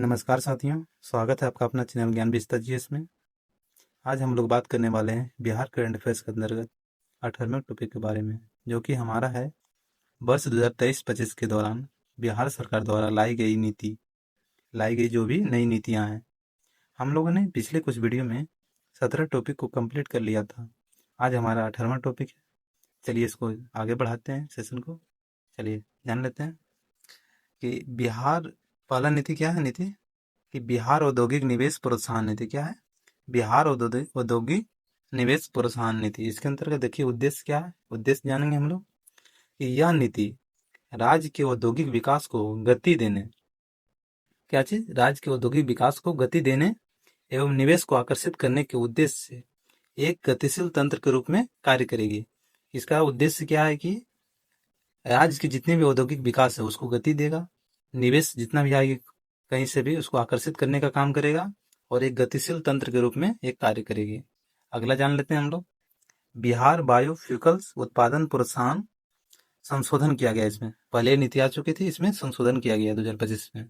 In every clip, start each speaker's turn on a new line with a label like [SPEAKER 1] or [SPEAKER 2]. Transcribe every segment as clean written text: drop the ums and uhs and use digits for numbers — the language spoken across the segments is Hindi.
[SPEAKER 1] नमस्कार साथियों, स्वागत है आपका अपना चैनल ज्ञान विस्तार जीएस में। आज हम लोग बात करने वाले हैं बिहार करंट अफेयर्स के अंतर्गत 18वें टॉपिक के बारे में, जो कि हमारा है वर्ष 2023-25 के दौरान बिहार सरकार द्वारा लाई गई जो भी नई नीतियां हैं। हम लोगों ने पिछले कुछ वीडियो में 17 टॉपिक को कंप्लीट कर लिया था। आज हमारा 18वां टॉपिक है। चलिए इसको आगे बढ़ाते हैं सेशन को। चलिए जान लेते हैं कि बिहार पहला नीति क्या है। नीति कि बिहार औद्योगिक निवेश प्रोत्साहन नीति क्या है। बिहार औद्योगिक निवेश प्रोत्साहन नीति, इसके अंतर्गत देखिए उद्देश्य क्या है। उद्देश्य जानेंगे हम लोग कि यह नीति राज्य के औद्योगिक विकास को गति देने, क्या चीज, राज्य के औद्योगिक विकास को गति देने एवं निवेश को आकर्षित करने के उद्देश्य से एक गतिशील तंत्र के रूप में कार्य करेगी। इसका उद्देश्य क्या है कि राज्य के जितने भी औद्योगिक विकास है उसको गति देगा, निवेश जितना भी आएगी कहीं से भी उसको आकर्षित करने का काम करेगा और एक गतिशील तंत्र के रूप में एक कार्य करेगी। अगला जान लेते हैं हम लोग। बिहार बायोफ्यूकल्स उत्पादन प्रोत्साहन संशोधन किया गया। इसमें पहले नीति आ चुकी थी, इसमें संशोधन किया गया 2025 में।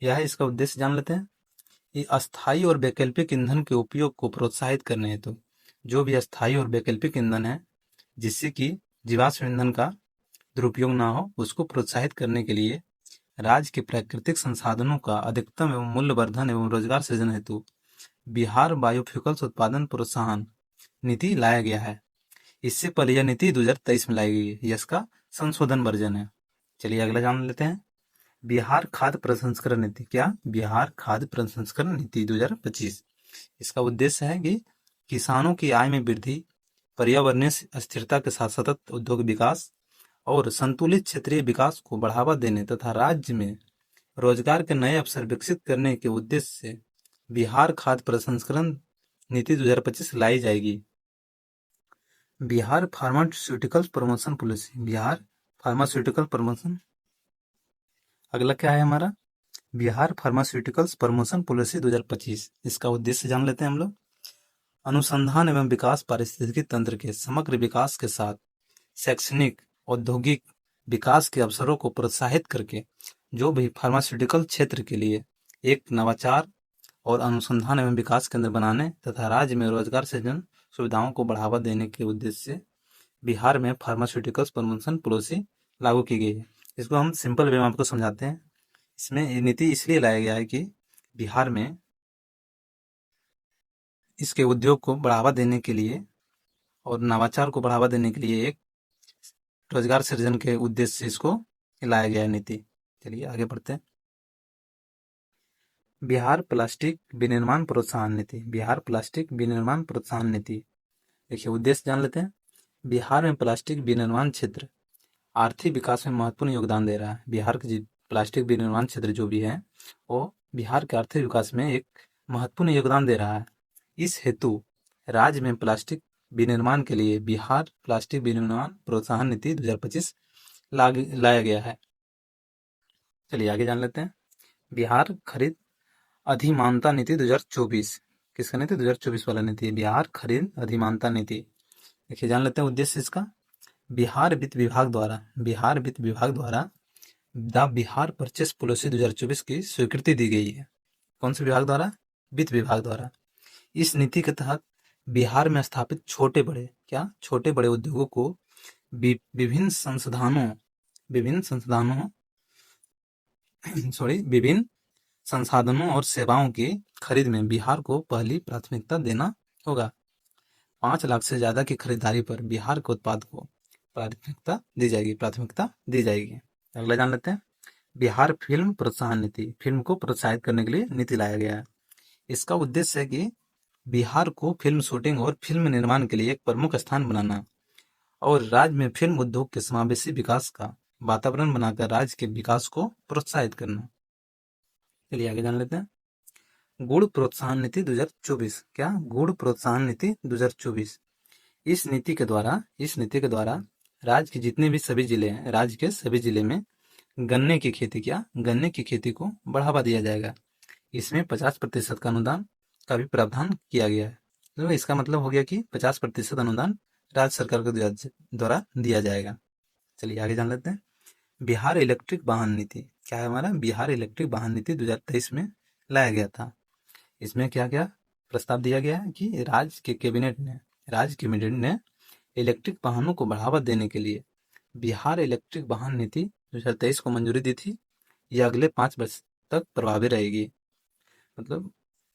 [SPEAKER 1] यह है इसका उद्देश्य जान लेते हैं। ये अस्थायी और वैकल्पिक ईंधन के उपयोग को प्रोत्साहित करने हेतु जो भी अस्थायी और वैकल्पिक ईंधन है जिससे कि जीवाश्म ईंधन का दुरुपयोग ना हो, उसको प्रोत्साहित करने के लिए राज्य के प्राकृतिक संसाधनों का अधिकतम एवं मूल्यवर्धन एवं रोजगार सृजन हेतु बिहार बायोफ्यूकल्स उत्पादन प्रोत्साहन नीति लाया गया है। इससे पहले यह नीति 2023 में लाई गई है। यह इसका संशोधन वर्जन है। चलिए अगला जान लेते हैं। बिहार खाद्य प्रसंस्करण नीति क्या। बिहार खाद्य प्रसंस्करण नीति 2025। इसका उद्देश्य है कि किसानों की आय में वृद्धि, पर्यावरणीय स्थिरता के साथ सतत उद्योग विकास और संतुलित क्षेत्रीय विकास को बढ़ावा देने तथा राज्य में रोजगार के नए अवसर विकसित करने के उद्देश्य से बिहार खाद्य प्रसंस्करण नीति 2025 लाई जाएगी। Bihar pharmaceutical promotion policy, Bihar pharmaceutical promotion. अगला क्या है हमारा, बिहार फार्मास्यूटिकल्स प्रमोशन पॉलिसी 2025। इसका उद्देश्य जान लेते हैं हम लोग। अनुसंधान एवं विकास पारिस्थितिकी तंत्र के समग्र विकास के साथ शैक्षणिक औद्योगिक विकास के अवसरों को प्रोत्साहित करके जो भी फार्मास्यूटिकल क्षेत्र के लिए एक नवाचार और अनुसंधान एवं विकास केंद्र बनाने तथा राज्य में रोजगार सृजन सुविधाओं को बढ़ावा देने के उद्देश्य से बिहार में फार्मास्यूटिकल्स प्रमोशन पॉलिसी लागू की गई है। इसको हम सिंपल वे में आपको समझाते हैं। इसमें ये नीति इसलिए लाया गया है कि बिहार में इसके उद्योग को बढ़ावा देने के लिए और नवाचार को बढ़ावा देने के लिए एक रोजगार सृजन के उद्देश्य से इसको लाया गया है नीति। चलिए आगे बढ़ते हैं। बिहार प्लास्टिक विनिर्माण प्रोत्साहन नीति, बिहार प्लास्टिक विनिर्माण प्रोत्साहन नीति। देखिए उद्देश्य जान लेते हैं। बिहार में प्लास्टिक विनिर्माण क्षेत्र आर्थिक विकास में महत्वपूर्ण योगदान दे रहा है। बिहार के प्लास्टिक विनिर्माण क्षेत्र जो भी है वो बिहार के आर्थिक विकास में एक महत्वपूर्ण योगदान दे रहा है। इस हेतु राज्य में प्लास्टिक विनिर्माण के लिए बिहार प्लास्टिक विनिर्माण प्रोत्साहन नीति 2025 लाया गया है। चलिए आगे जान लेते हैं। बिहार खरीद अधिमानता नीति 2024। किसका नीति, 2024 वाला नीति है बिहार खरीद अधिमानता नीति। देखिए जान लेते हैं उद्देश्य इसका। बिहार वित्त विभाग द्वारा द बिहार परचेस पॉलिसी 2024 की स्वीकृति दी गई है। कौन से विभाग द्वारा, वित्त विभाग द्वारा। इस नीति के तहत बिहार में स्थापित छोटे बड़े उद्योगों को विभिन्न संसाधनों और सेवाओं की खरीद में बिहार को पहली प्राथमिकता देना होगा। 5 लाख से ज्यादा की खरीदारी पर बिहार के उत्पाद को प्राथमिकता दी जाएगी। अगला जान लेते हैं। बिहार फिल्म प्रोत्साहन नीति, फिल्म को प्रोत्साहित करने के लिए नीति लाया गया है। इसका उद्देश्य है कि बिहार को फिल्म शूटिंग और फिल्म निर्माण के लिए एक प्रमुख स्थान बनाना और राज्य में फिल्म उद्योग के समावेशी विकास का वातावरण बनाकर राज्य के विकास को प्रोत्साहित करना। चलिए आगे जान लेते हैं। गुड़ प्रोत्साहन नीति 2024। क्या, गुड़ प्रोत्साहन नीति 2024। इस नीति के द्वारा राज्य के जितने भी सभी जिले हैं, राज्य के सभी जिले में गन्ने की खेती को बढ़ावा दिया जाएगा। इसमें 50% का अनुदान का भी प्रावधान किया गया है। तो इसका मतलब हो गया कि 50% अनुदान राज्य सरकार के द्वारा दिया जाएगा। चलिए आगे जान लेते हैं। बिहार इलेक्ट्रिक वाहन नीति, क्या है हमारा, बिहार इलेक्ट्रिक वाहन नीति 2023 में लाया गया था। इसमें क्या क्या प्रस्ताव दिया गया है कि राज्य कैबिनेट ने इलेक्ट्रिक वाहनों को बढ़ावा देने के लिए बिहार इलेक्ट्रिक वाहन नीति 2023 को मंजूरी दी थी। यह अगले 5 वर्ष तक प्रभावी रहेगी। मतलब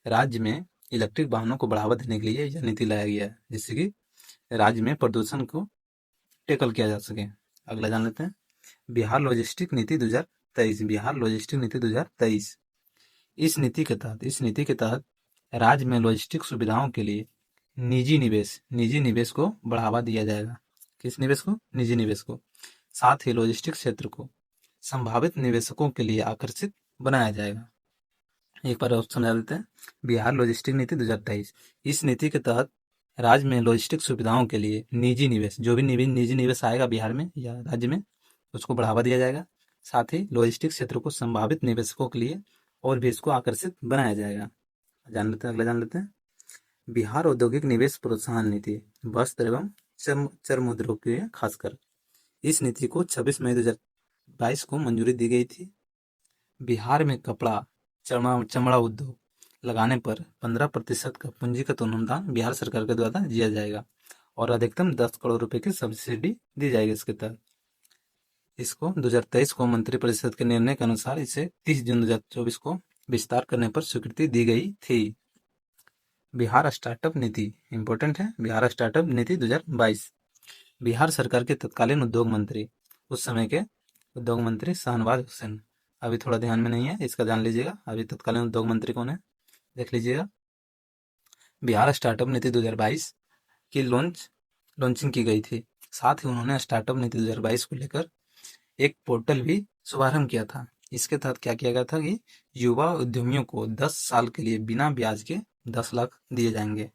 [SPEAKER 1] राज्य में इलेक्ट्रिक वाहनों को बढ़ावा देने के लिए यह नीति लाया गया है, जिससे कि राज्य में प्रदूषण को टेकल किया जा सके। अगला जान लेते हैं, बिहार लॉजिस्टिक नीति 2023। बिहार लॉजिस्टिक नीति 2023, इस नीति के तहत राज्य में लॉजिस्टिक सुविधाओं के लिए निजी निवेश को बढ़ावा दिया जाएगा। किस निवेश को? निजी निवेश को। साथ ही लॉजिस्टिक क्षेत्र को संभावित निवेशकों के लिए आकर्षित बनाया जाएगा। एक बार और समझा देते हैं, बिहार लॉजिस्टिक नीति 2023, इस नीति के तहत राज्य में लॉजिस्टिक सुविधाओं के लिए निजी निवेश, जो भी निजी निवेश आएगा बिहार में या राज्य में, उसको बढ़ावा दिया जाएगा। साथ ही लॉजिस्टिक क्षेत्र को संभावित निवेशकों के लिए और भी इसको आकर्षित बनाया जाएगा। अगला जान लेते हैं, बिहार औद्योगिक निवेश प्रोत्साहन नीति, वस्त्र एवं चर्म उद्योग के लिए खासकर। इस नीति को 26 मई 2022 को मंजूरी दी गई थी। बिहार में कपड़ा चमड़ा उद्योग लगाने पर 15% का पूंजीगत अनुदान बिहार सरकार के द्वारा दिया जाएगा और अधिकतम 10 करोड़ रुपए की सब्सिडी दी जाएगी इसके तहत। इसको 2023 को मंत्रिपरिषद के निर्णय के अनुसार इसे 30 जून 2024 को विस्तार करने पर स्वीकृति दी गई थी। बिहार स्टार्टअप नीति इंपॉर्टेंट है। बिहार स्टार्टअप नीति 2022, बिहार सरकार के तत्कालीन उद्योग मंत्री, उस समय के उद्योग मंत्री शाहनवाज हुसैन, अभी थोड़ा ध्यान में नहीं है, इसका जान लीजिएगा। अभी तत्कालीन उद्योग मंत्री कौन है, देख लीजिएगा। बिहार स्टार्टअप नीति 2022 की लॉन्चिंग की गई थी। साथ ही उन्होंने स्टार्टअप नीति 2022 को लेकर एक पोर्टल भी शुभारंभ किया था। इसके तहत क्या किया गया था कि युवा उद्यमियों को 10 साल के लिए बिना ब्याज के 10 लाख दिए जाएंगे।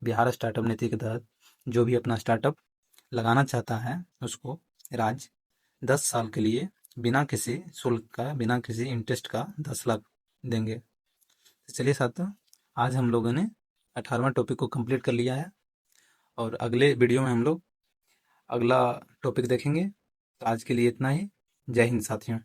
[SPEAKER 1] बिहार स्टार्टअप नीति के तहत जो भी अपना स्टार्टअप लगाना चाहता है उसको राज्य 10 साल के लिए बिना किसी शुल्क का, बिना किसी इंटरेस्ट का 10 लाख देंगे। तो चलिए साथियों, आज हम लोगों ने 18वां टॉपिक को कंप्लीट कर लिया है और अगले वीडियो में हम लोग अगला टॉपिक देखेंगे। तो आज के लिए इतना ही। जय हिंद साथियों।